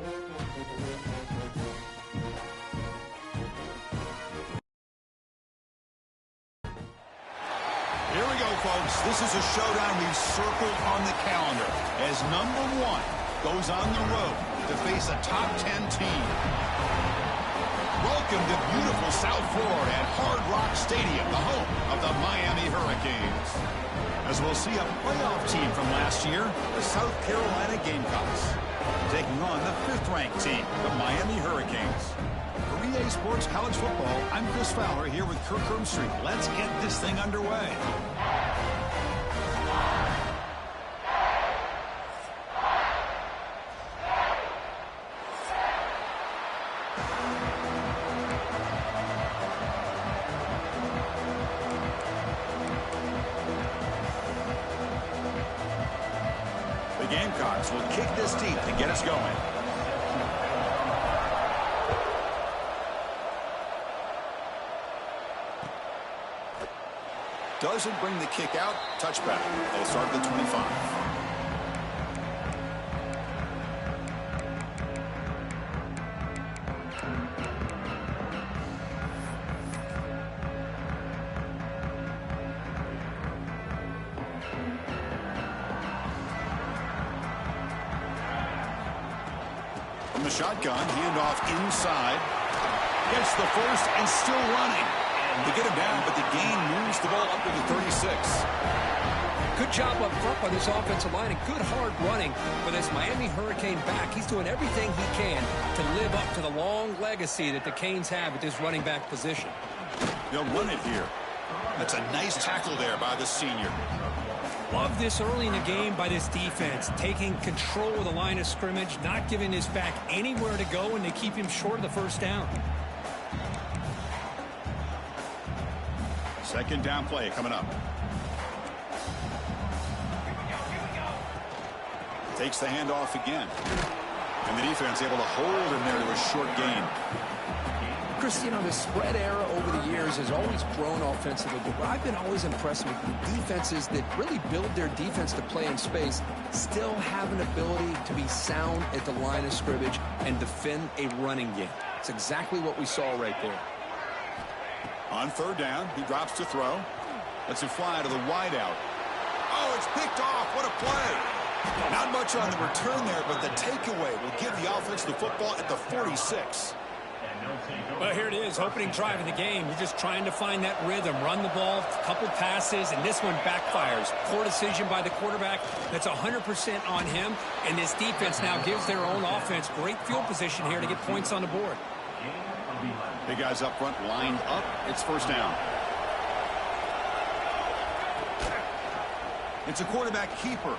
Here we go, folks. This is a showdown we've circled on the calendar as number 1 goes on the road to face a top 10 team. Welcome to beautiful South Florida at Hard Rock Stadium, the home of the Miami Hurricanes. As we'll see a playoff team from last year, the South Carolina Gamecocks, taking on the 5th-ranked team, the Miami Hurricanes. For EA Sports College Football, I'm Chris Fowler here with Kirk Street. Let's get this thing underway. The Gamecocks will kick this deep to get us going. Doesn't bring the kick out. Touchback. They'll start at the 25. From the shotgun, handoff inside. Gets the first and still running. They get him down, but the gain moves the ball up to the 36. Good job up front by this offensive line and good hard running for this Miami Hurricane back. He's doing everything he can to live up to the long legacy that the Canes have at this running back position. They'll run it here. That's a nice tackle there by the senior. Love this early in the game by this defense, taking control of the line of scrimmage, not giving his back anywhere to go, and they keep him short of the first down. Second down play coming up. Takes the handoff again. And the defense able to hold him there to a short gain. Chris, you know, the spread era over the years has always grown offensively, but what I've been always impressed with the defenses that really build their defense to play in space still have an ability to be sound at the line of scrimmage and defend a running game. It's exactly what we saw right there. On third down, he drops to throw. Lets it fly to the wideout. Oh, it's picked off. What a play. Not much on the return there, but the takeaway will give the offense the football at the 46. Well, here it is, opening drive of the game. You're just trying to find that rhythm, run the ball, a couple passes, and this one backfires. Poor decision by the quarterback. That's 100% on him, and this defense now gives their own offense great field position here to get points on the board. Big guys up front lined up. It's first down. It's a quarterback keeper.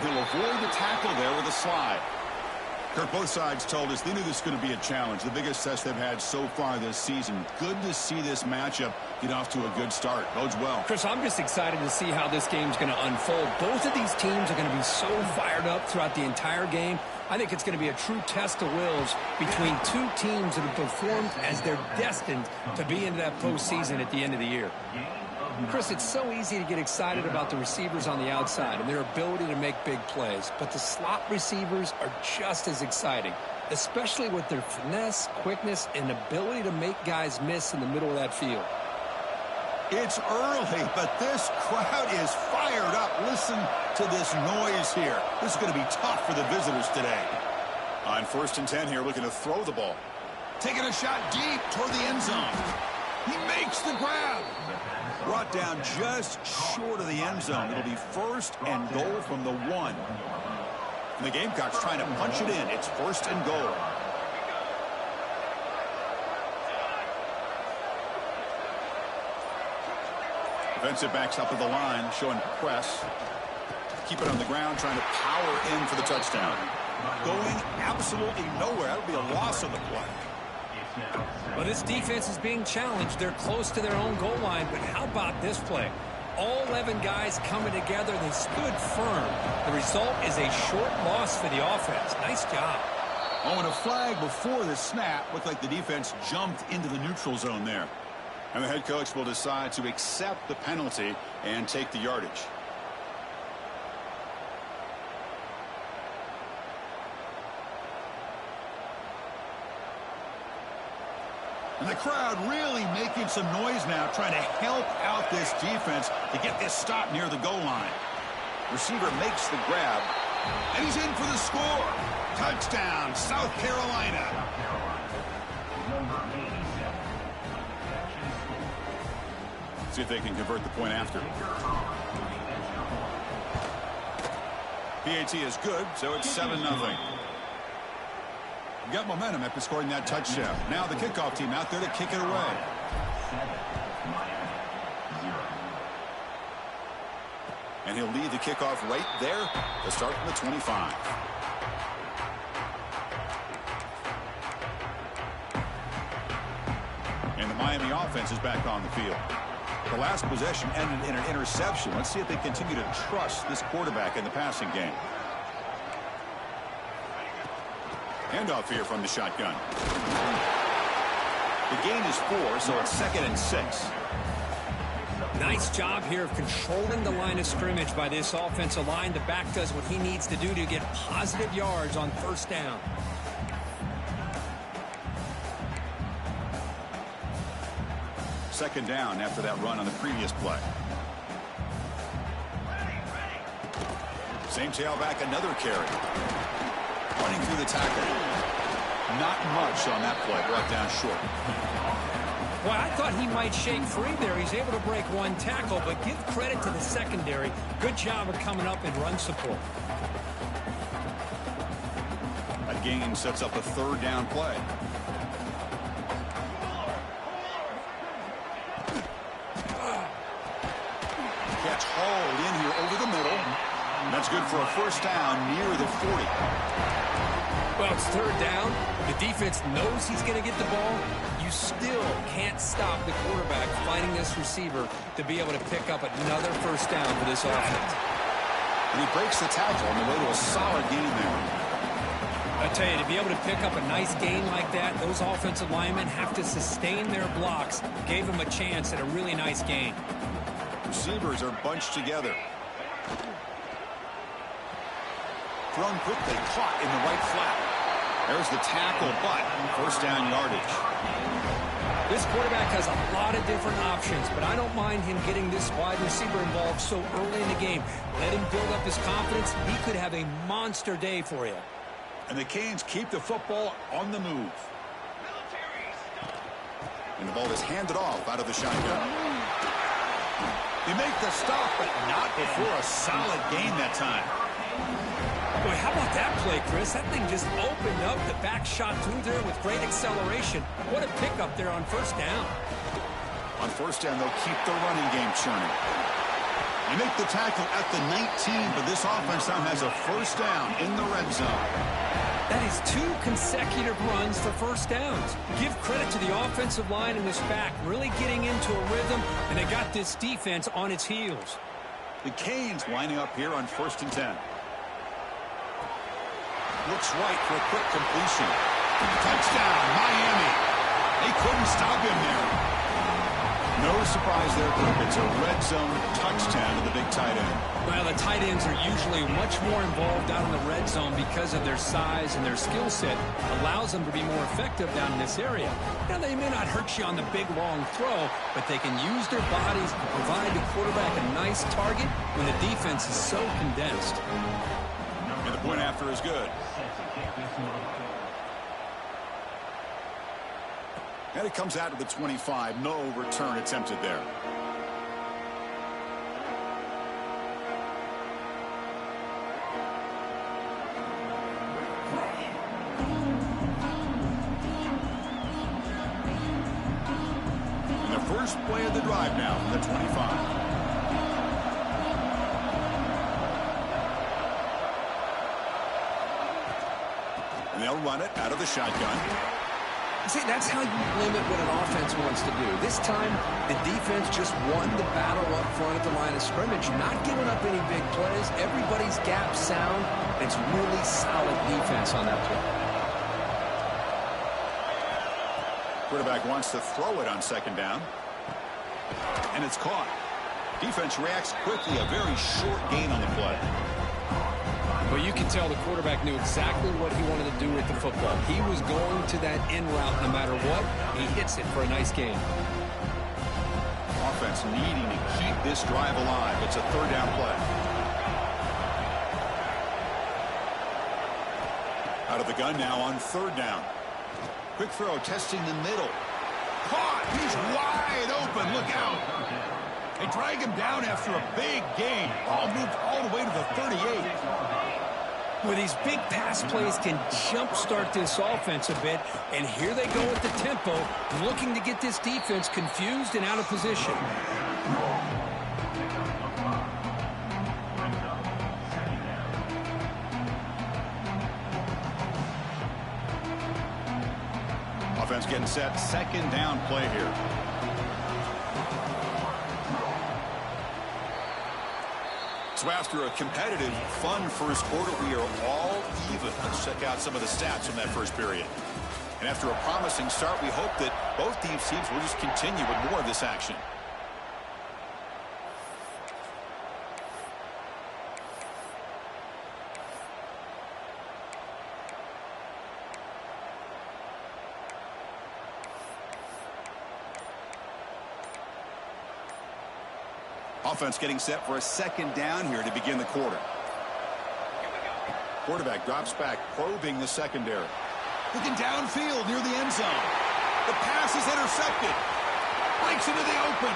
He'll avoid the tackle there with a slide. Kirk, both sides told us they knew this was going to be a challenge. The biggest test they've had so far this season. Good to see this matchup get off to a good start. Bodes well. Chris, I'm just excited to see how this game's going to unfold. Both of these teams are going to be so fired up throughout the entire game. I think it's going to be a true test of wills between two teams that have performed as they're destined to be into that postseason at the end of the year. Chris, it's so easy to get excited about the receivers on the outside and their ability to make big plays, but the slot receivers are just as exciting, especially with their finesse, quickness, and ability to make guys miss in the middle of that field. It's early, but this crowd is fired up. Listen to this noise here. This is going to be tough for the visitors today. On 1st and 10 here, looking to throw the ball. Taking a shot deep toward the end zone. He makes the grab. Brought down just short of the end zone. It'll be 1st and goal from the 1. And the Gamecocks trying to punch it in. It's 1st and goal. Defensive backs up at the line, showing press. Keep it on the ground, trying to power in for the touchdown. Going absolutely nowhere. That would be a loss on the play. Well, this defense is being challenged. They're close to their own goal line, but how about this play? All 11 guys coming together. They stood firm. The result is a short loss for the offense. Nice job. Oh, and a flag before the snap. Looked like the defense jumped into the neutral zone there. And the head coach will decide to accept the penalty and take the yardage. And the crowd really making some noise now, trying to help out this defense to get this stop near the goal line. Receiver makes the grab, and he's in for the score. Touchdown, South Carolina. See if they can convert the point after. PAT is good, so it's 7-0. Got momentum after scoring that touchdown. Now the kickoff team out there to kick it away. And he'll lead the kickoff right there to start from the 25. And the Miami offense is back on the field. The last possession ended in an interception. Let's see if they continue to trust this quarterback in the passing game. Handoff here from the shotgun. The gain is 4, so it's 2nd and 6. Nice job here of controlling the line of scrimmage by this offensive line. The back does what he needs to do to get positive yards on first down. Second down after that run on the previous play. Same tailback, another carry. Running through the tackle. Not much on that play, brought down short. Well, I thought he might shake free there. He's able to break one tackle, but give credit to the secondary. Good job of coming up and run support. That gain sets up a third down play. Catch hauled in here over the middle. And that's good for a first down near the 40. Well, it's third down. The defense knows he's going to get the ball. You still can't stop the quarterback finding this receiver to be able to pick up another first down for this offense. And he breaks the tackle on the way to a solid gain there. I tell you, to be able to pick up a nice gain like that, those offensive linemen have to sustain their blocks. Gave him a chance at a really nice gain. Receivers are bunched together. Thrown quickly, caught in the right flat. There's the tackle, but first down yardage. This quarterback has a lot of different options, but I don't mind him getting this wide receiver involved so early in the game. Let him build up his confidence. He could have a monster day for you. And the Canes keep the football on the move. And the ball is handed off out of the shotgun. They make the stop, but not before a solid gain that time. Boy, how about that play, Chris? That thing just opened up. The back shot through there with great acceleration. What a pickup there on first down. On first down, they'll keep the running game churning. They make the tackle at the 19, but this offense now has a first down in the red zone. That is 2 consecutive runs for first downs. Give credit to the offensive line and this back, really getting into a rhythm, and they got this defense on its heels. The Canes lining up here on 1st and 10. Looks right for a quick completion. Touchdown, Miami. They couldn't stop him there. No surprise there, Kirk. It's a red zone touchdown to the big tight end. Well, the tight ends are usually much more involved out in the red zone because of their size and their skill set. Allows them to be more effective down in this area. Now, they may not hurt you on the big, long throw, but they can use their bodies to provide the quarterback a nice target when the defense is so condensed. And the point after is good. And it comes out to the 25. No return attempted there. And the first play of the drive now from the 25. And they'll run it out of the shotgun. See, that's how you limit what an offense wants to do. This time, the defense just won the battle up front at the line of scrimmage, not giving up any big plays. Everybody's gap sound. It's really solid defense on that play. Quarterback wants to throw it on second down. And it's caught. Defense reacts quickly. A very short gain on the play. Well, you can tell the quarterback knew exactly what he wanted to do with the football. He was going to that in route no matter what. He hits it for a nice gain. Offense needing to keep this drive alive. It's a third down play. Out of the gun now on third down. Quick throw, testing the middle. Caught! He's wide open. Look out! They drag him down after a big gain. Ball moved all the way to the 38. Well, these big pass plays can jumpstart this offense a bit, and here they go with the tempo, looking to get this defense confused and out of position. Offense getting set. Second down play here. So after a competitive, fun first quarter, we are all even. Let's check out some of the stats from that first period. And after a promising start, we hope that both these teams will just continue with more of this action. Offense getting set for a second down here to begin the quarter. Quarterback drops back, probing the secondary. Looking downfield near the end zone. The pass is intercepted. Breaks into the open.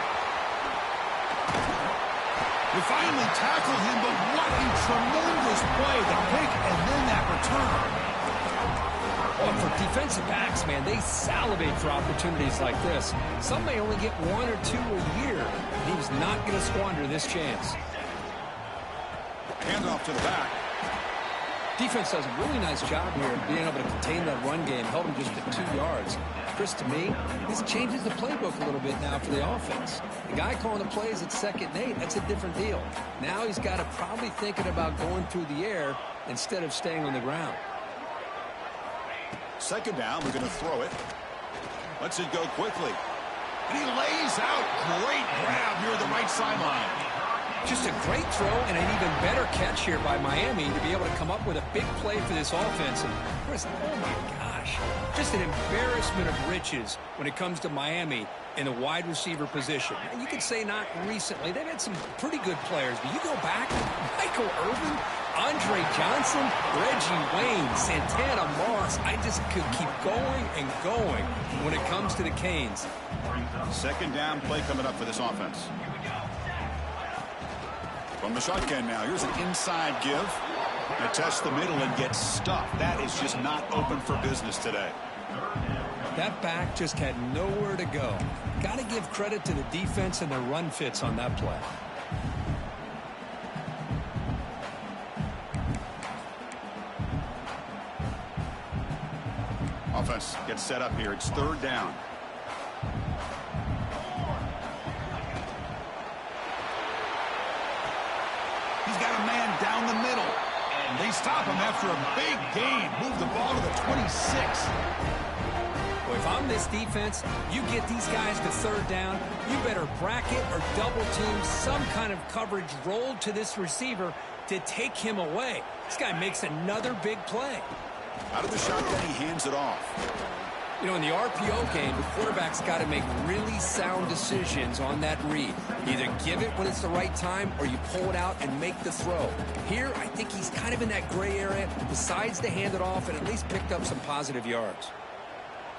They finally tackle him, but what a tremendous play. The pick and then that return. Well, for defensive backs, man, they salivate for opportunities like this. Some may only get one or two a year. He was not going to squander this chance. Handoff to the back. Defense does a really nice job here of being able to contain that run game, held him just at 2 yards. Chris, to me, this changes the playbook a little bit now for the offense. The guy calling the plays at 2nd and 8, that's a different deal. Now he's got to probably thinking about going through the air instead of staying on the ground. Second down, we're going to throw it. Lets it go quickly. And he lays out. Great grab near the right sideline. Just a great throw and an even better catch here by Miami to be able to come up with a big play for this offense. And Chris, oh my gosh, just an embarrassment of riches when it comes to Miami in the wide receiver position. And you could say not recently. They've had some pretty good players, but you go back, Michael Irvin, Andre Johnson, Reggie Wayne, Santana Moss. I just could keep going and going when it comes to the Canes. Second down play coming up for this offense. From the shotgun now, here's an inside give. They test the middle and get stuffed. That is just not open for business today. That back just had nowhere to go. Got to give credit to the defense and their run fits on that play. Offense gets set up here. It's third down. He's got a man down the middle. And they stop him after a big gain. Move the ball to the 26. Well, if I'm this defense, you get these guys to third down, you better bracket or double team some kind of coverage rolled to this receiver to take him away. This guy makes another big play. Out of the shotgun, he hands it off. You know, in the RPO game, the quarterback's got to make really sound decisions on that read. Either give it when it's the right time or you pull it out and make the throw. Here, I think he's kind of in that gray area, decides to hand it off and at least picked up some positive yards.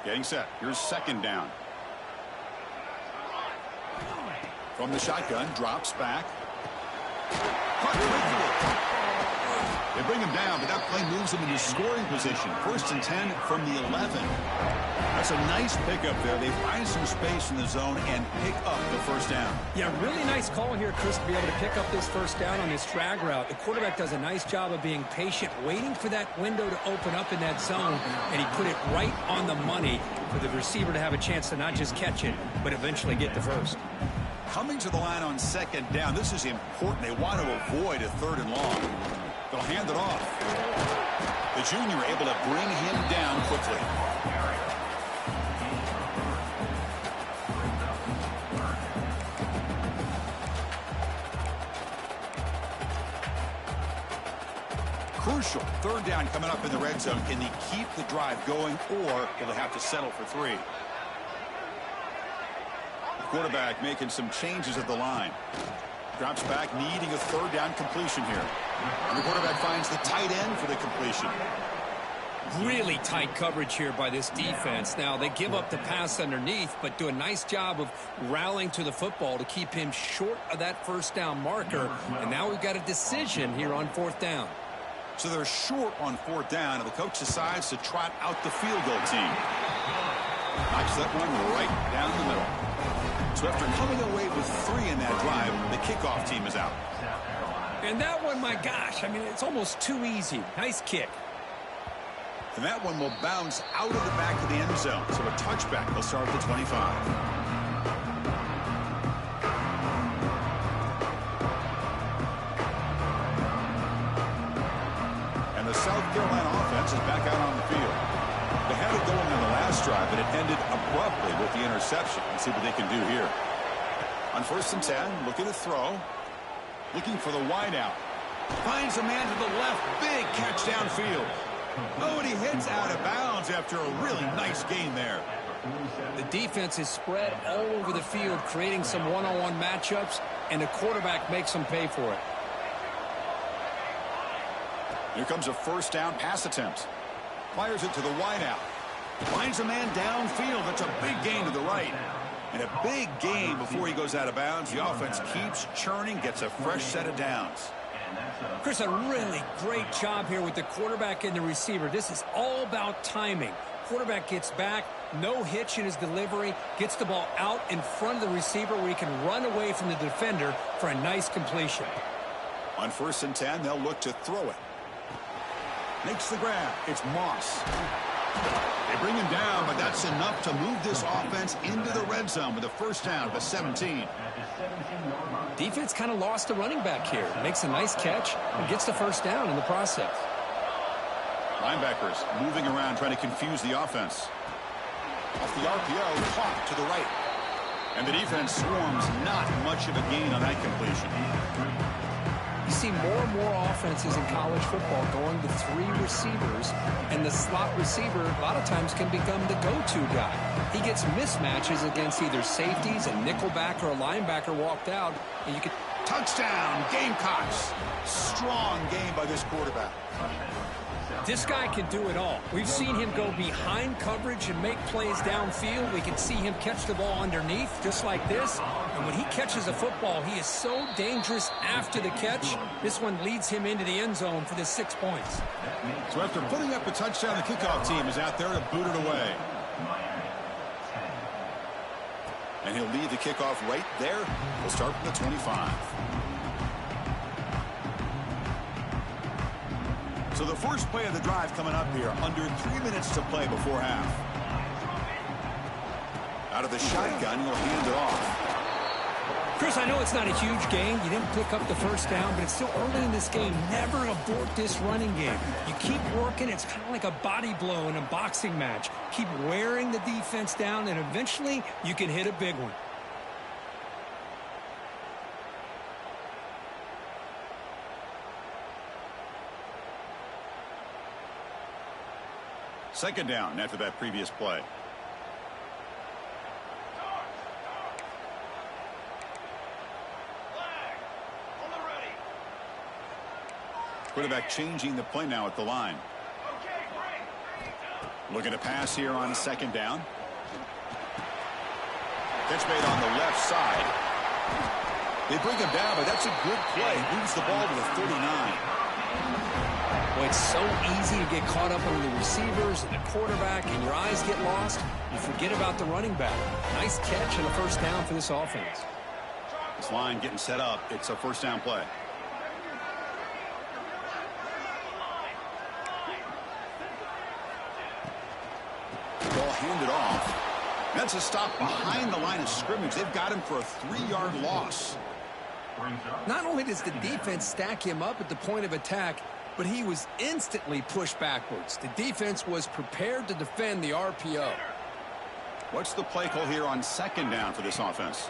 Getting set. Here's second down. From the shotgun, drops back. Caught quickly. They bring him down, but that play moves him into scoring position. 1st and 10 from the 11. That's a nice pickup there. They find some space in the zone and pick up the first down. Yeah, really nice call here, Chris, to be able to pick up this first down on this drag route. The quarterback does a nice job of being patient, waiting for that window to open up in that zone, and he put it right on the money for the receiver to have a chance to not just catch it, but eventually get the first. Coming to the line on second down, this is important. They want to avoid a third and long. They'll hand it off. The junior able to bring him down quickly. crucial. Third down coming up in the red zone. Can they keep the drive going, or will they have to settle for 3? The quarterback making some changes at the line. Drops back, needing a third down completion here. And the quarterback finds the tight end for the completion. Really tight coverage here by this defense. Now, they give up the pass underneath, but do a nice job of rallying to the football to keep him short of that first down marker. And now we've got a decision here on 4th down. So they're short on 4th down, and the coach decides to trot out the field goal team. Knocks that one right down the middle. So after coming away with 3 in that drive, the kickoff team is out. And that one, my gosh, I mean, it's almost too easy. Nice kick. And that one will bounce out of the back of the end zone. So a touchback. They'll start at the 25. And the South Carolina offense is back out on the field. They had it going on the last drive, but it ended abruptly with the interception. Let's see what they can do here. On 1st and 10, looking to throw. Looking for the wideout. Finds a man to the left. Big catch downfield. Oh, and he hits out of bounds after a really nice gain there. The defense is spread all over the field, creating some one-on-one matchups, and the quarterback makes them pay for it. Here comes a first down pass attempt. Fires it to the wideout. Finds a man downfield. That's a big gain to the right. And a big gain before he goes out of bounds. The offense keeps churning, gets a fresh set of downs. Chris, a really great job here with the quarterback and the receiver. This is all about timing. Quarterback gets back, no hitch in his delivery, gets the ball out in front of the receiver where he can run away from the defender for a nice completion. On 1st and 10, they'll look to throw it. Makes the grab. It's Moss. They bring him down, but that's enough to move this offense into the red zone with a first down at the 17. Defense kind of lost the running back here. Makes a nice catch and gets the first down in the process. Linebackers moving around, trying to confuse the offense. Off the RPO, caught to the right. And the defense swarms, not much of a gain on that completion. You see more and more offenses in college football going to 3 receivers, and the slot receiver a lot of times can become the go-to guy. He gets mismatches against either safeties, a nickelback, or a linebacker walked out, and you can... Touchdown, Gamecocks. Strong game by this quarterback. This guy can do it all. We've seen him go behind coverage and make plays downfield. We can see him catch the ball underneath, just like this. And when he catches a football, he is so dangerous after the catch. This one leads him into the end zone for the 6 points. So after putting up a touchdown, the kickoff team is out there to boot it away. And he'll leave the kickoff right there. We'll start from the 25. So the first play of the drive coming up here. Under 3 minutes to play before half. Out of the shotgun, he'll hand it off. Chris, I know it's not a huge gain. You didn't pick up the first down, but it's still early in this game. Never abort this running game. You keep working. It's kind of like a body blow in a boxing match. Keep wearing the defense down, and eventually you can hit a big one. Second down after that previous play. Quarterback changing the play now at the line. Looking to pass here on second down. Catch made on the left side. They bring him down, but that's a good play. Moves the ball to the 39. Well, it's so easy to get caught up on the receivers and the quarterback, and your eyes get lost. You forget about the running back. Nice catch and a first down for this offense. This line getting set up. It's a first down play. Ball handed off. That's a stop behind the line of scrimmage. They've got him for a 3-yard loss. Not only does the defense stack him up at the point of attack, but he was instantly pushed backwards. The defense was prepared to defend the RPO. What's the play call here on second down for this offense?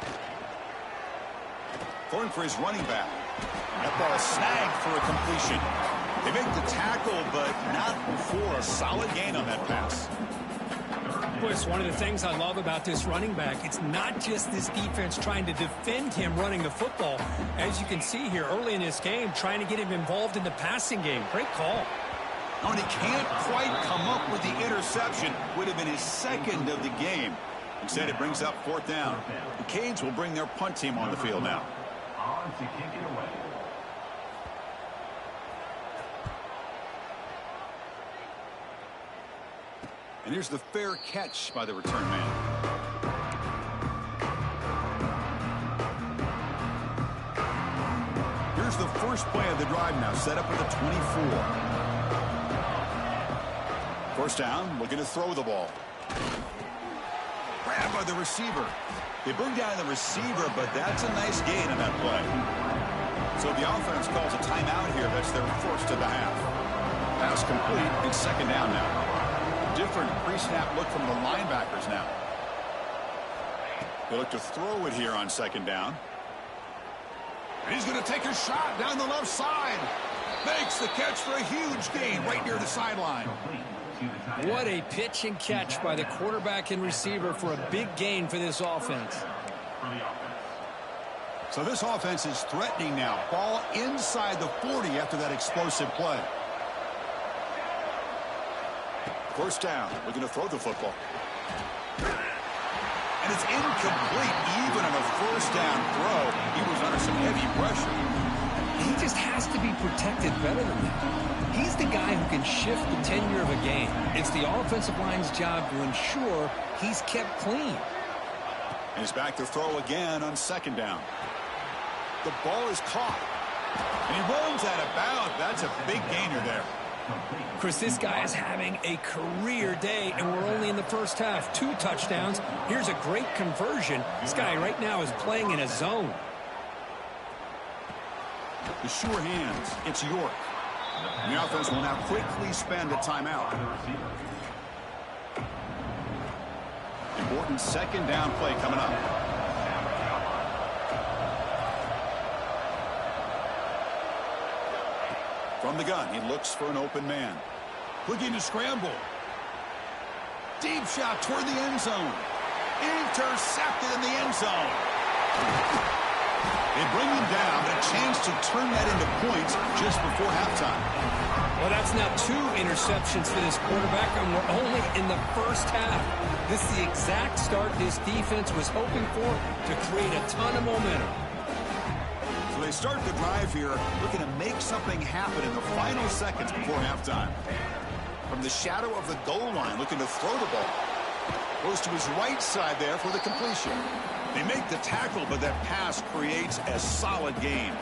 Going for his running back. That ball snagged for a completion. They make the tackle, but not before a solid gain on that pass. Boy, it's one of the things I love about this running back. It's not just this defense trying to defend him running the football. As you can see here early in this game, trying to get him involved in the passing game. Great call. Oh, and he can't quite come up with the interception. Would have been his second of the game. Instead, it brings up fourth down. The Canes will bring their punt team on the field now. On to kick it away. And here's the fair catch by the return man. Here's the first play of the drive now, set up at the 24. First down, looking to throw the ball. Grab by the receiver. They bring down the receiver, but that's a nice gain on that play. So the offense calls a timeout here. That's their first of the half. Pass complete. It's second down now. Different pre-snap look from the linebackers now. They look to throw it here on second down. And he's going to take a shot down the left side. Makes the catch for a huge gain right near the sideline. What a pitch and catch by the quarterback and receiver for a big gain for this offense. So this offense is threatening now. Ball inside the 40 after that explosive play. First down, looking to throw the football. And it's incomplete. Even on a first down throw, he was under some heavy pressure. He just has to be protected better than that. He's the guy who can shift the tenure of a game. It's the offensive line's job to ensure he's kept clean. And he's back to throw again on second down. The ball is caught. And he runs out of bounds. That's a big gainer there. Chris, this guy is having a career day, and we're only in the first half. 2 touchdowns. Here's a great conversion. This guy right now is playing in a zone. The sure hands. It's York. And the offense will now quickly spend a timeout. Important second down play coming up. From the gun, he looks for an open man. Looking to scramble. Deep shot toward the end zone. Intercepted in the end zone. They bring him down, but a chance to turn that into points just before halftime. Well, that's now 2 interceptions for this quarterback, and we're only in the first half. This is the exact start this defense was hoping for to create a ton of momentum. So they start the drive here, looking to make something happen in the final seconds before halftime. From the shadow of the goal line, looking to throw the ball. Goes to his right side there for the completion. They make the tackle, but that pass creates a solid gain.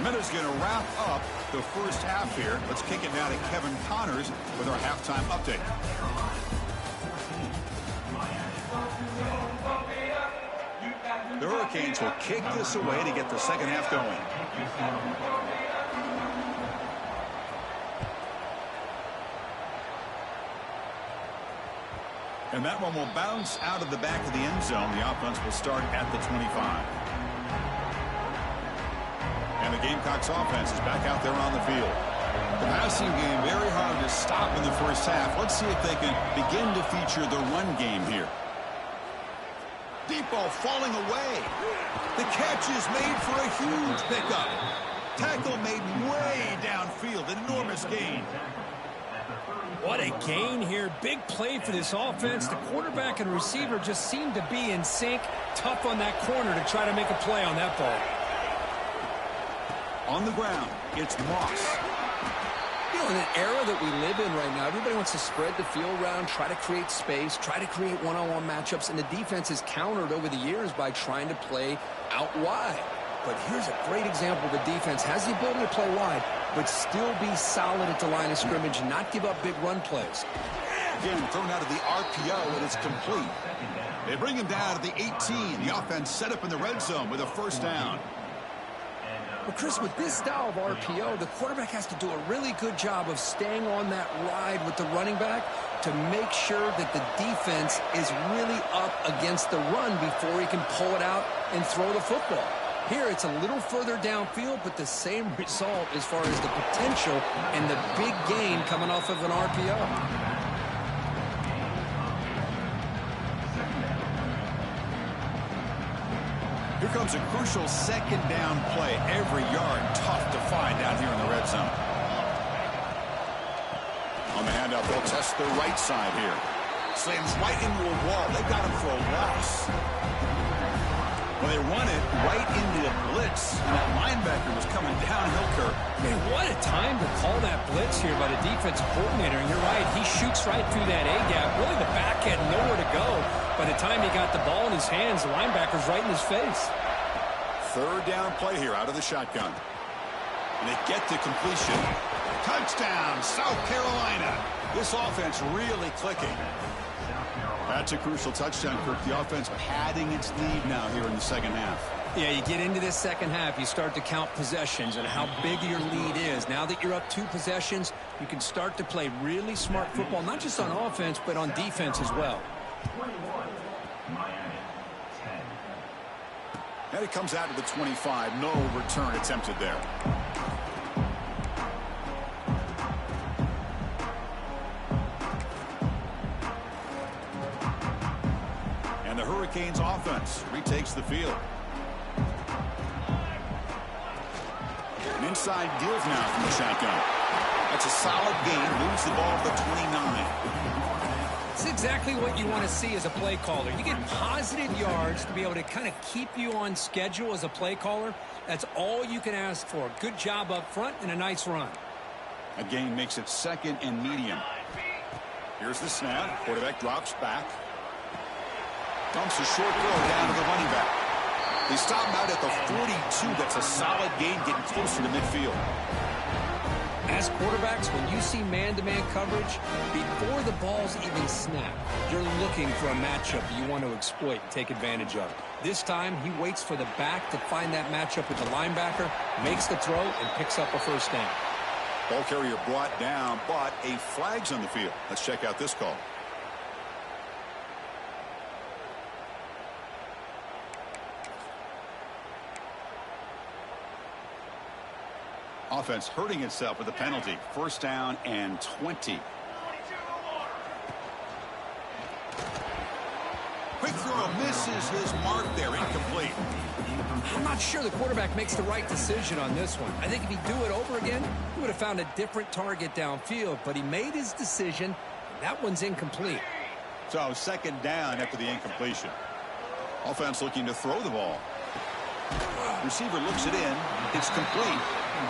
Minuta's going to wrap up the first half here. Let's kick it now to Kevin Connors with our halftime update. The Hurricanes will kick this away to get the second half going. And that one will bounce out of the back of the end zone. The offense will start at the 25. And the Gamecocks offense is back out there on the field. The passing game very hard to stop in the first half. Let's see if they can begin to feature the run game here. Deep ball falling away. The catch is made for a huge pickup. Tackle made way downfield. An enormous gain. What a gain here. Big play for this offense. The quarterback and receiver just seem to be in sync. Tough on that corner to try to make a play on that ball. On the ground, it's Moss. You know, in an era that we live in right now, everybody wants to spread the field around, try to create space, try to create one-on-one matchups, and the defense is countered over the years by trying to play out wide. But here's a great example. The defense has the ability to play wide, but still be solid at the line of scrimmage and not give up big run plays. Again, thrown out of the RPO, and it's complete. They bring him down to the 18. The offense set up in the red zone with a first down. But, Chris, with this style of RPO, the quarterback has to do a really good job of staying on that ride with the running back to make sure that the defense is really up against the run before he can pull it out and throw the football. Here, it's a little further downfield, but the same result as far as the potential and the big gain coming off of an RPO. Here comes a crucial second down play. Every yard tough to find down here in the red zone. On the handoff, they'll test their right side here. Slams right into a wall. They've got him for a loss. Well, they run it right into the blitz, and that linebacker was coming downhill, Kirk. Man, what a time to call that blitz here by the defensive coordinator. And you're right, he shoots right through that A-gap. Really, the back had nowhere to go. By the time he got the ball in his hands, the linebacker's right in his face. Third down play here out of the shotgun. And they get to completion. Touchdown, South Carolina. This offense really clicking. That's a crucial touchdown, Kirk. The offense padding its lead now here in the second half. Yeah, you get into this second half, you start to count possessions and how big your lead is. Now that you're up 2 possessions, you can start to play really smart football, not just on offense, but on defense as well. 21, Miami, 10. And it comes out to the 25. No return attempted there. And the Hurricanes offense retakes the field. An inside give now from the shotgun. That's a solid gain. Moves the ball to the 29. It's exactly what you want to see as a play caller. You get positive yards to be able to kind of keep you on schedule as a play caller. That's all you can ask for. Good job up front and a nice run. A gain makes it second and medium. Here's the snap. Quarterback drops back. Dumps a short throw down to the running back. They stop him out at the 42. That's a solid gain, getting closer to midfield. As quarterbacks, when you see man-to-man coverage, before the ball's even snapped, you're looking for a matchup you want to exploit and take advantage of. This time, he waits for the back to find that matchup with the linebacker, makes the throw, and picks up a first down. Ball carrier brought down, but a flag's on the field. Let's check out this call. Offense hurting itself with a penalty. First down and 20. Quick throw misses his mark there. Incomplete. I'm not sure the quarterback makes the right decision on this one. I think if he'd do it over again, he would have found a different target downfield. But he made his decision. That one's incomplete. So second down after the incompletion. Offense looking to throw the ball. Receiver looks it in. It's complete.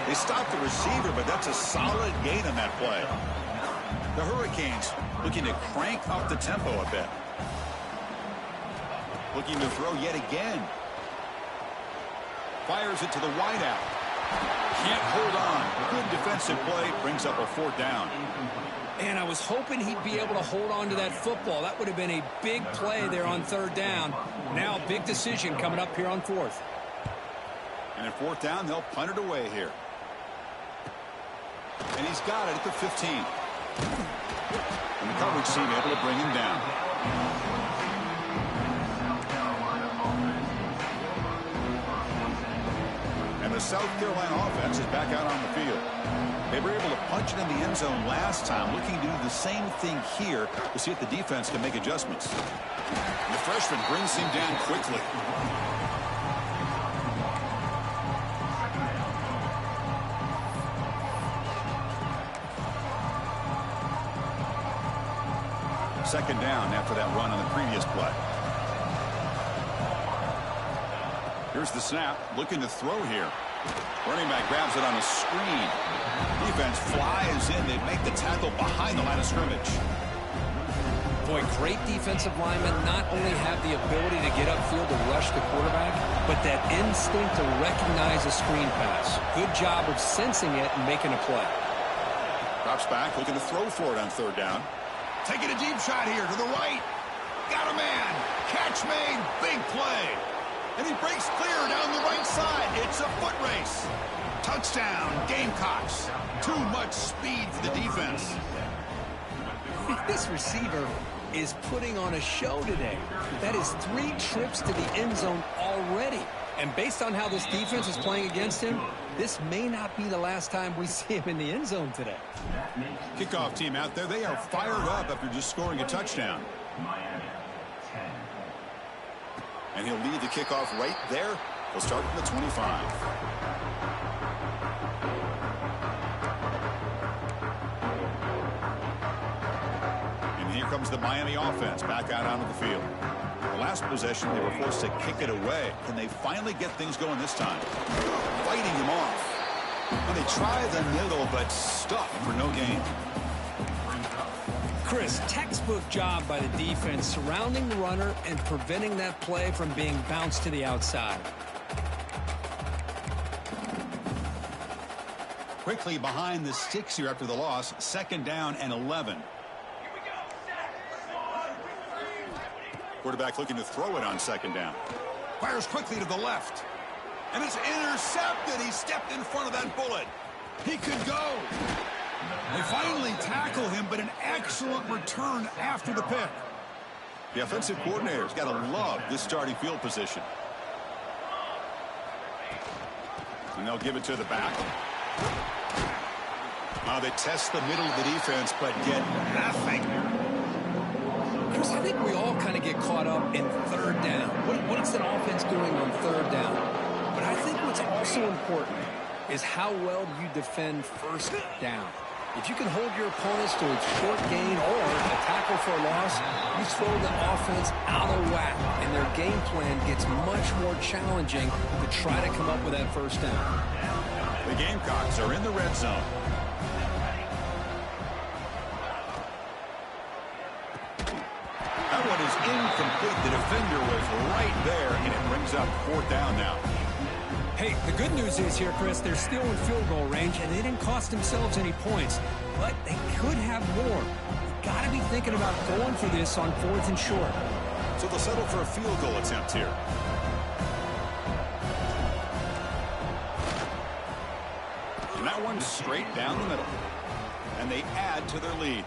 They stop the receiver, but that's a solid gain on that play. The Hurricanes looking to crank up the tempo a bit. Looking to throw yet again. Fires it to the wideout. Can't hold on. Good defensive play. Brings up a fourth down. And I was hoping he'd be able to hold on to that football. That would have been a big play there on third down. Now a big decision coming up here on fourth. And at fourth down, they'll punt it away here. And he's got it at the 15. And the coverage team able to bring him down. And the South Carolina offense is back out on the field. They were able to punch it in the end zone last time, looking to do the same thing here to see if the defense can make adjustments. And the freshman brings him down quickly. Second down after that run on the previous play. Here's the snap. Looking to throw here. Running back grabs it on a screen. Defense flies in. They make the tackle behind the line of scrimmage. Boy, great defensive linemen not only have the ability to get upfield to rush the quarterback, but that instinct to recognize a screen pass. Good job of sensing it and making a play. Drops back, looking to throw for it on third down. Taking a deep shot here to the right. Got a man. Catch made. Big play. And he breaks clear down the right side. It's a foot race. Touchdown, Gamecocks. Too much speed for the defense. This receiver is putting on a show today. That is 3 trips to the end zone already. And based on how this defense is playing against him, this may not be the last time we see him in the end zone today. Kickoff team out there. They are fired up after just scoring a touchdown. Miami, 10. And he'll lead the kickoff right there. He'll start from the 25. And here comes the Miami offense back out onto the field. The last possession, they were forced to kick it away. Can they finally get things going this time? Fighting him off. And they try the middle, but stuck for no gain. Chris, textbook job by the defense surrounding the runner and preventing that play from being bounced to the outside. Quickly behind the sticks here after the loss. 2nd down and 11. Quarterback looking to throw it on 2nd down. Fires quickly to the left. And it's intercepted. He stepped in front of that bullet. He could go. They finally tackle him, but an excellent return after the pick. The offensive coordinator's got to love this starting field position. And they'll give it to the back. They test the middle of the defense, but get nothing. Chris, I think we all kind of get caught up in 3rd down. What is an offense doing on 3rd down? But I think what's also important is how well you defend 1st down. If you can hold your opponents to a short gain or a tackle for a loss, you throw the offense out of whack, and their game plan gets much more challenging to try to come up with that 1st down. The Gamecocks are in the red zone. That one is incomplete. The defender was right there, and it brings up 4th down now. Hey, the good news is here, Chris, they're still in field goal range, and they didn't cost themselves any points. But they could have more. You've got to be thinking about going for this on 4th and short. So they'll settle for a field goal attempt here. And that one's straight down the middle. And they add to their lead.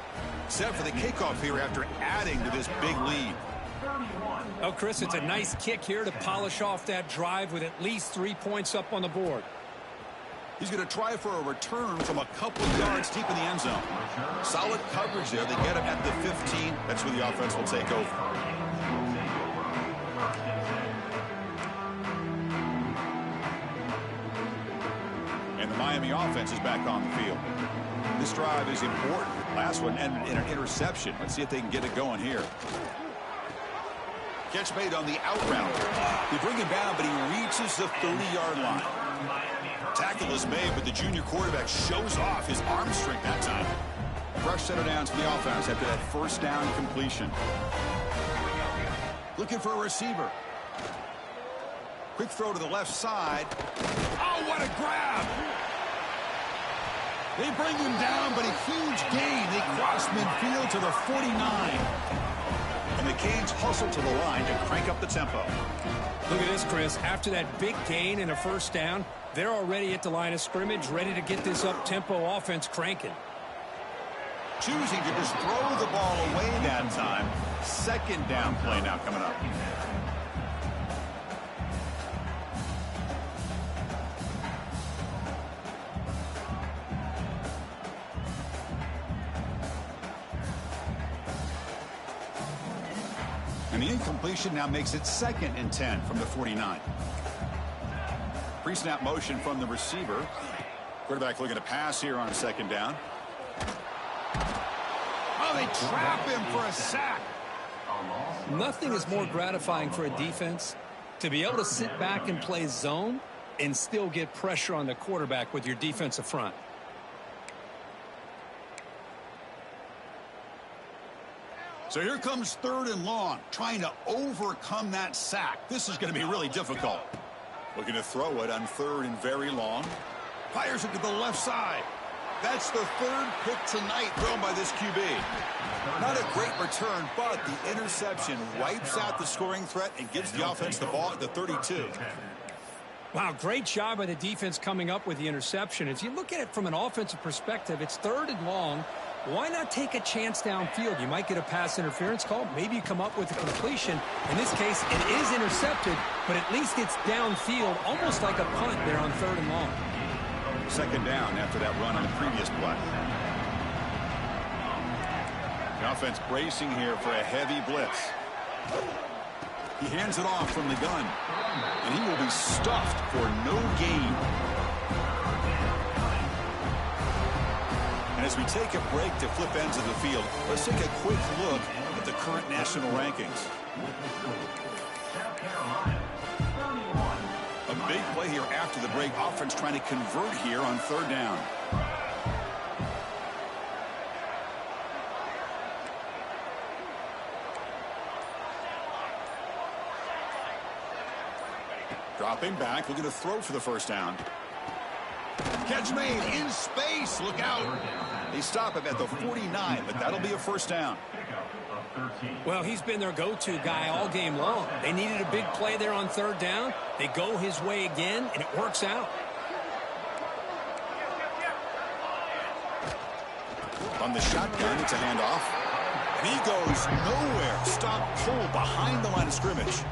Set for the kickoff here after adding to this big lead. Oh, Chris, it's a nice kick here to polish off that drive with at least 3 points up on the board. He's going to try for a return from a couple of yards deep in the end zone. Solid coverage there. They get him at the 15. That's where the offense will take over. And the Miami offense is back on the field. This drive is important. Last one ended in an interception. Let's see if they can get it going here. Catch made on the out route. They bring him down, but he reaches the 30-yard line. Tackle is made, but the junior quarterback shows off his arm strength that time. Fresh set of downs to the offense after that 1st down completion. Looking for a receiver. Quick throw to the left side. Oh, what a grab! They bring him down, but a huge gain. They cross midfield to the 49. And the Canes hustle to the line to crank up the tempo. Look at this, Chris. After that big gain and a 1st down, they're already at the line of scrimmage, ready to get this up-tempo offense cranking. Choosing to just throw the ball away that time. 2nd down play now coming up. And the incompletion now makes it 2nd and 10 from the 49. Pre-snap motion from the receiver. Quarterback looking to pass here on 2nd down. Oh, they trap him for a sack. Nothing is more gratifying for a defense to be able to sit back and play zone and still get pressure on the quarterback with your defensive front. So here comes 3rd and long, trying to overcome that sack. This is going to be really difficult. Looking to throw it on 3rd and very long. Fires it to the left side. That's the 3rd pick tonight thrown by this QB. Not a great return, but the interception wipes out the scoring threat and gives the offense the ball at the 32. Wow, great job by the defense coming up with the interception. As you look at it from an offensive perspective, it's 3rd and long. why not take a chance downfield? You might get a pass interference call. Maybe you come up with a completion. In this case, it is intercepted, but at least it's downfield, almost like a punt there on 3rd and long. Second down after that run on the previous play. The offense bracing here for a heavy blitz. He hands it off from the gun, and he will be stuffed for no gain. And as we take a break to flip ends of the field, let's take a quick look at the current national rankings. A big play here after the break. Offense trying to convert here on 3rd down. Dropping back, looking to throw for the 1st down. Catch made in space. Look out. They stop him at the 49, but that'll be a 1st down. Well, he's been their go-to guy all game long. They needed a big play there on 3rd down. They go his way again, and it works out. On the shotgun, it's a handoff. And he goes nowhere. Stop, pull behind the line of scrimmage.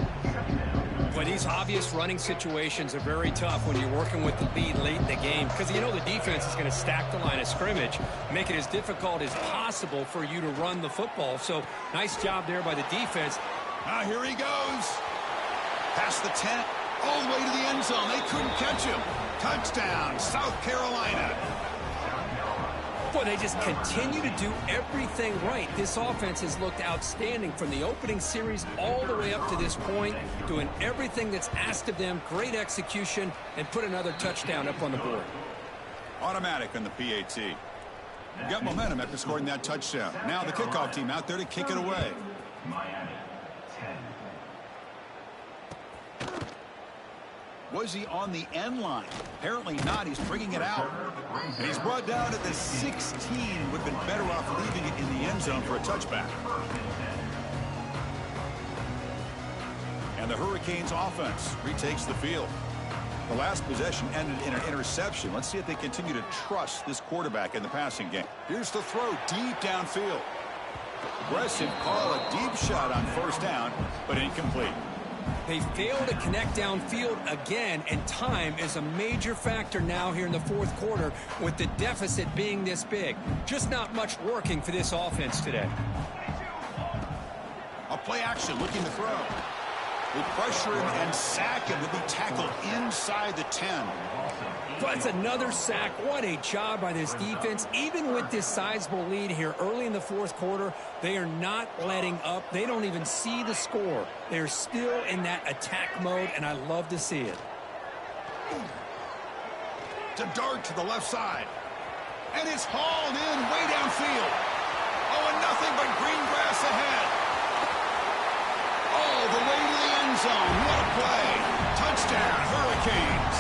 But these obvious running situations are very tough when you're working with the lead late in the game, because you know the defense is going to stack the line of scrimmage, make it as difficult as possible for you to run the football. So nice job there by the defense. Now here he goes. Past the 10, all the way to the end zone. They couldn't catch him. Touchdown, South Carolina. Boy, they just continue to do everything right. This offense has looked outstanding from the opening series all the way up to this point, doing everything that's asked of them, great execution, and put another touchdown up on the board. Automatic on the PAT. Got momentum after scoring that touchdown. Now the kickoff team out there to kick it away. Was he on the end line? Apparently not. He's bringing it out. And he's brought down at the 16. Would have been better off leaving it in the end zone for a touchback. And the Hurricanes offense retakes the field. The last possession ended in an interception. Let's see if they continue to trust this quarterback in the passing game. Here's the throw deep downfield. Aggressive call, a deep shot on 1st down, but incomplete. They failed to connect downfield again, and time is a major factor now here in the 4th quarter with the deficit being this big. Just not much working for this offense today. A play action, looking to throw. They pressure him and sack him. He'll be tackled inside the 10. But it's another sack. What a job by this defense. Even with this sizable lead here early in the 4th quarter, they are not letting up. They don't even see the score. They're still in that attack mode, and I love to see it. To dart to the left side. And it's hauled in way downfield. Oh, and nothing but green grass ahead. All the way to the end zone. What a play. Touchdown, Hurricanes.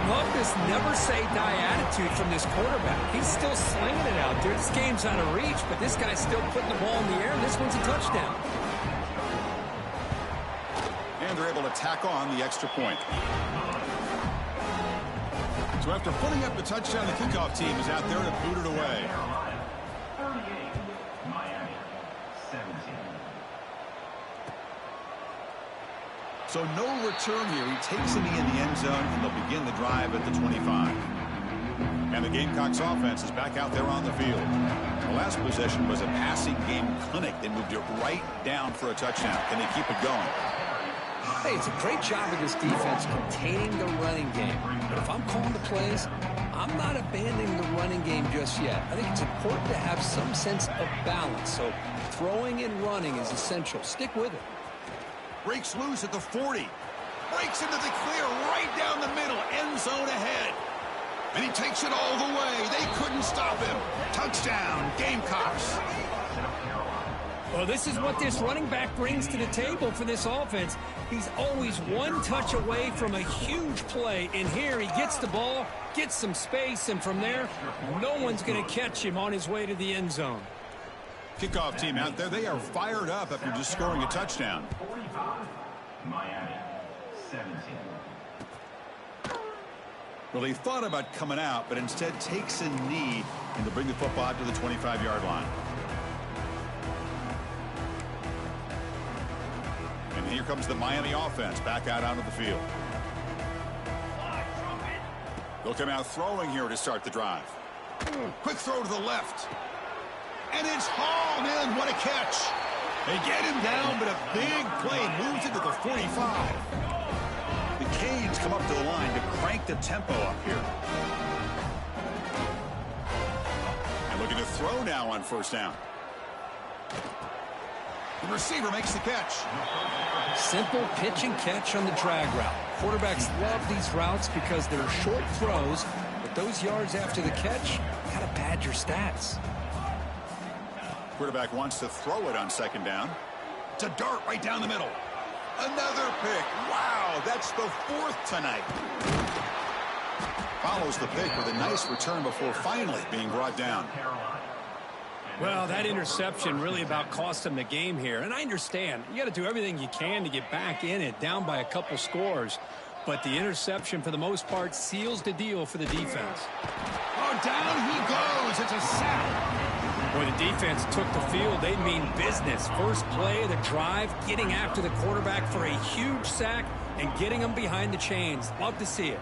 Love this never-say-die attitude from this quarterback. He's still slinging it out there. This game's out of reach, but this guy's still putting the ball in the air, and this one's a touchdown. And they're able to tack on the extra point. So after putting up the touchdown, the kickoff team is out there to boot it away. 38, Miami, 17. So no return here. He takes it in the end zone, and they'll begin the drive at the 25. And the Gamecocks offense is back out there on the field. The last possession was a passing game clinic. They moved it right down for a touchdown. Can they keep it going? Hey, it's a great job of this defense containing the running game. But if I'm calling the plays, I'm not abandoning the running game just yet. I think it's important to have some sense of balance. So throwing and running is essential. Stick with it. Breaks loose at the 40. Breaks into the clear right down the middle. End zone ahead. And he takes it all the way. They couldn't stop him. Touchdown, Gamecocks. Well, this is what this running back brings to the table for this offense. He's always one touch away from a huge play. And here he gets the ball, gets some space, and from there, no one's going to catch him on his way to the end zone. Kickoff team out there. They are fired up after just scoring a touchdown. 45, Miami, 17. Well, he thought about coming out, but instead takes a knee and to bring the football out to the 25-yard line. And here comes the Miami offense back out onto the field. They'll come out throwing here to start the drive. Quick throw to the left. And it's hauled in. What a catch. They get him down, but a big play moves it to the 45. The Canes come up to the line to crank the tempo up here. And looking to throw now on first down. The receiver makes the catch. Simple pitch and catch on the drag route. Quarterbacks love these routes because they're short throws, but those yards after the catch gotta pad your stats. Quarterback wants to throw it on second down. It's a dart right down the middle. Another pick. Wow, that's the 4th tonight. Follows the pick with a nice return before finally being brought down. Well, that interception really about cost him the game here. And I understand. You got to do everything you can to get back in it, down by a couple scores. But the interception, for the most part, seals the deal for the defense. Oh, down he goes. It's a sack. When the defense took the field, they mean business. First play of the drive, getting after the quarterback for a huge sack and getting him behind the chains. Love to see it.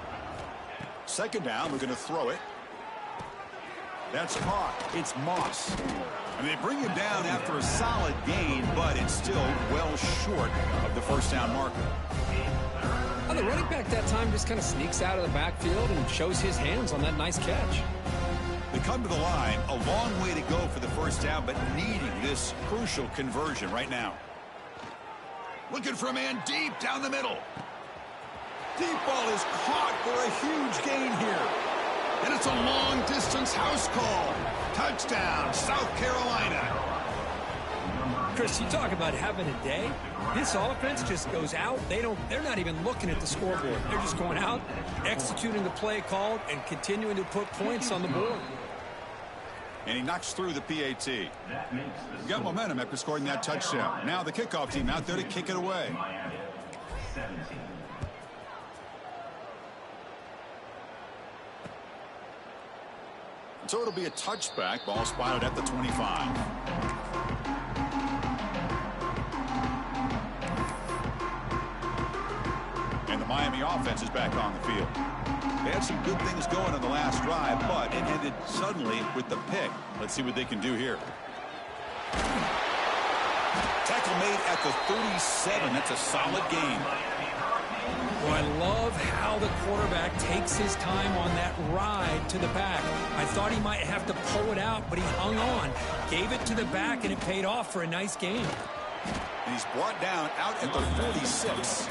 Second down, we're going to throw it. That's caught. It's Moss. And they bring him down after a solid gain, but it's still well short of the first down marker. Well, the running back that time just kind of sneaks out of the backfield and shows his hands on that nice catch. They come to the line, a long way to go for the first down, but needing this crucial conversion right now. Looking for a man deep down the middle. Deep ball is caught for a huge gain here. And it's a long-distance house call. Touchdown, South Carolina. Chris, you talk about having a day. This offense just goes out. They're not even looking at the scoreboard. They're just going out, executing the play called, and continuing to put points on the board. And he knocks through the PAT. He got momentum after scoring that touchdown. Now the kickoff team out there to kick it away. So it'll be a touchback. Ball spotted at the 25. And the Miami offense is back on the field. They had some good things going on the last drive, but it ended suddenly with the pick. Let's see what they can do here. Tackle made at the 37. That's a solid gain. Well, I love how the quarterback takes his time on that ride to the back. I thought he might have to pull it out, but he hung on, gave it to the back, and it paid off for a nice game. And he's brought down out at the 46.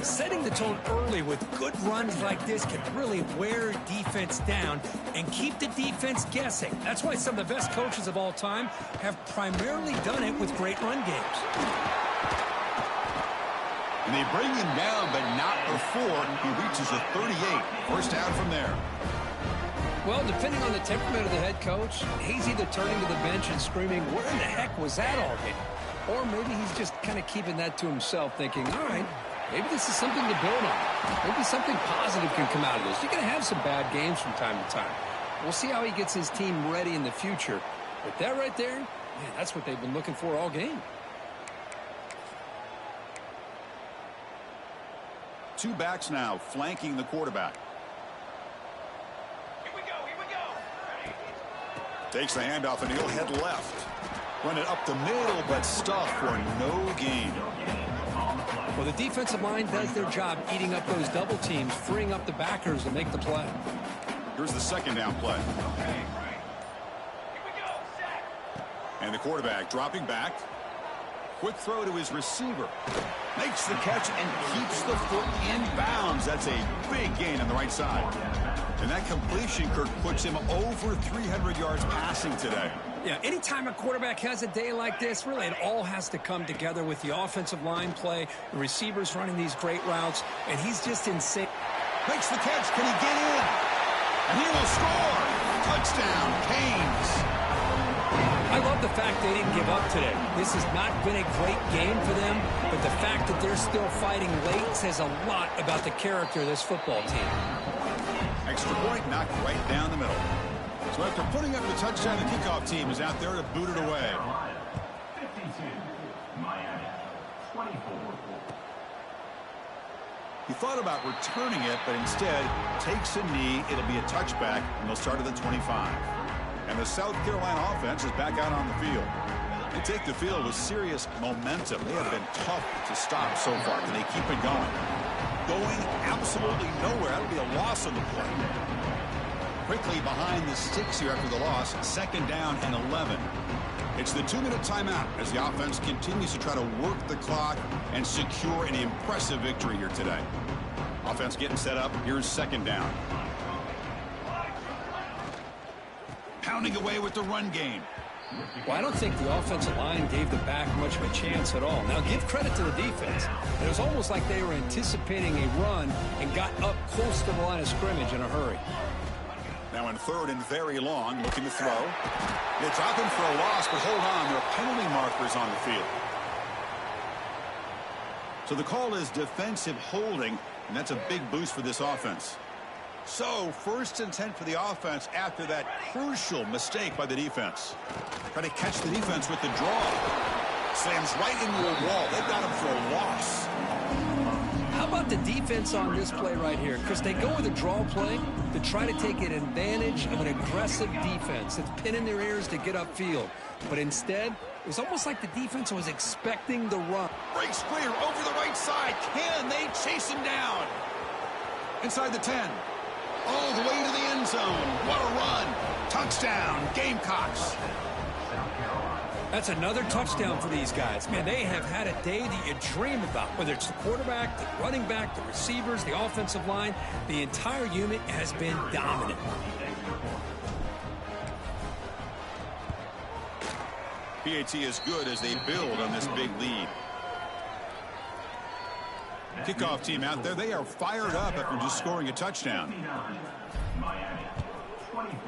Setting the tone early with good runs like this can really wear defense down and keep the defense guessing. That's why some of the best coaches of all time have primarily done it with great run games. And they bring him down, but not before he reaches the 38. First down from there. Well, depending on the temperament of the head coach, he's either turning to the bench and screaming, where in the heck was that all game? Or maybe he's just kind of keeping that to himself, thinking, all right, maybe this is something to build on. Maybe something positive can come out of this. You're going to have some bad games from time to time. We'll see how he gets his team ready in the future. But that right there, man, that's what they've been looking for all game. Two backs now flanking the quarterback. Here we go. Takes the handoff and he'll head left. Run it up the middle, but stuff for no gain. Well, the defensive line does their job eating up those double teams, freeing up the backers to make the play. Here's the second down play. And the quarterback dropping back. Quick throw to his receiver. Makes the catch and keeps the foot in bounds. That's a big gain on the right side. And that completion, Kirk, puts him over 300 yards passing today. Yeah, anytime a quarterback has a day like this, really it all has to come together with the offensive line play, the receivers running these great routes, and he's just insane. Makes the catch. Can he get in? And he will score. Touchdown, Canes. I love the fact they didn't give up today. This has not been a great game for them, but the fact that they're still fighting late says a lot about the character of this football team. extra point knocked right down the middle. So after putting up the touchdown, the kickoff team is out there to boot it away. 52, Miami, 24. He thought about returning it, but instead takes a knee. It'll be a touchback, and they'll start at the 25. And the South Carolina offense is back out on the field. They take the field with serious momentum. They have been tough to stop so far. Can they keep it going? Going absolutely nowhere. That'll be a loss on the play. Quickly behind the sticks here after the loss. 2nd down and 11. It's the 2-minute timeout as the offense continues to try to work the clock and secure an impressive victory here today. Offense getting set up. Here's 2nd down. Pounding away with the run game. Well, I don't think the offensive line gave the back much of a chance at all. Now, give credit to the defense. It was almost like they were anticipating a run and got up close to the line of scrimmage in a hurry. Now in 3rd and very long, looking to throw. They drop him for a loss, but hold on. There are penalty markers on the field. So the call is defensive holding, and that's a big boost for this offense. So 1st and 10 for the offense after that crucial mistake by the defense. Try to catch the defense with the draw. Slams right into a wall. They've got him for a loss. How about the defense on this play right here? Because they go with a draw play to try to take an advantage of an aggressive defense that's pinning their ears to get upfield. But instead, it was almost like the defense was expecting the run. Breaks clear over the right side. Can they chase him down? Inside the 10. All the way to the end zone. What a run. Touchdown, Gamecocks. That's another touchdown for these guys. Man, they have had a day that you dream about. Whether it's the quarterback, the running back, the receivers, the offensive line, the entire unit has been dominant. PAT is good as they build on this big lead. Kickoff team out there, they are fired up after just scoring a touchdown. Miami, 24.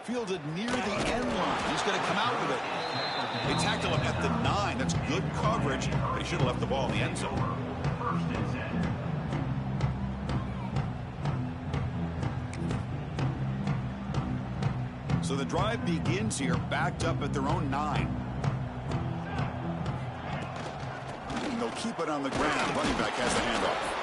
Fielded near the end line. He's going to come out with it. They tackle him at the 9. That's good coverage. They should have left the ball in the end zone. 1st and 10. So the drive begins here, backed up at their own 9. And they'll keep it on the ground. Running back has the handoff.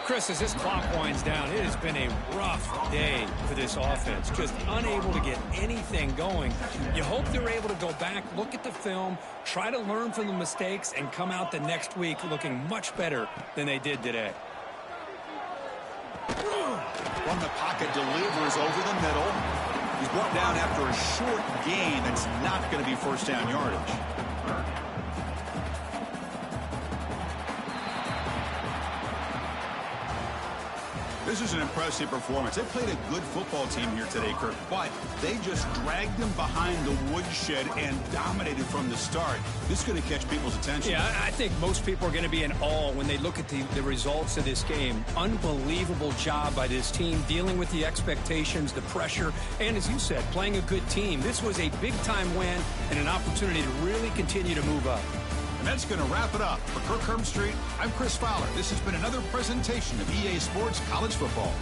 Chris, as this clock winds down, it has been a rough day for this offense. Just unable to get anything going. You hope they're able to go back, look at the film, try to learn from the mistakes, and come out the next week looking much better than they did today. From the pocket, delivers over the middle. He's brought down after a short gain. That's not going to be 1st down yardage. This is an impressive performance. They played a good football team here today, Kirk, but they just dragged them behind the woodshed and dominated from the start. This is going to catch people's attention. Yeah, I think most people are going to be in awe when they look at the results of this game. Unbelievable job by this team, dealing with the expectations, the pressure, and as you said, playing a good team. This was a big-time win and an opportunity to really continue to move up. And that's going to wrap it up. For Kirk Herbstreit, I'm Chris Fowler. This has been another presentation of EA Sports College Football.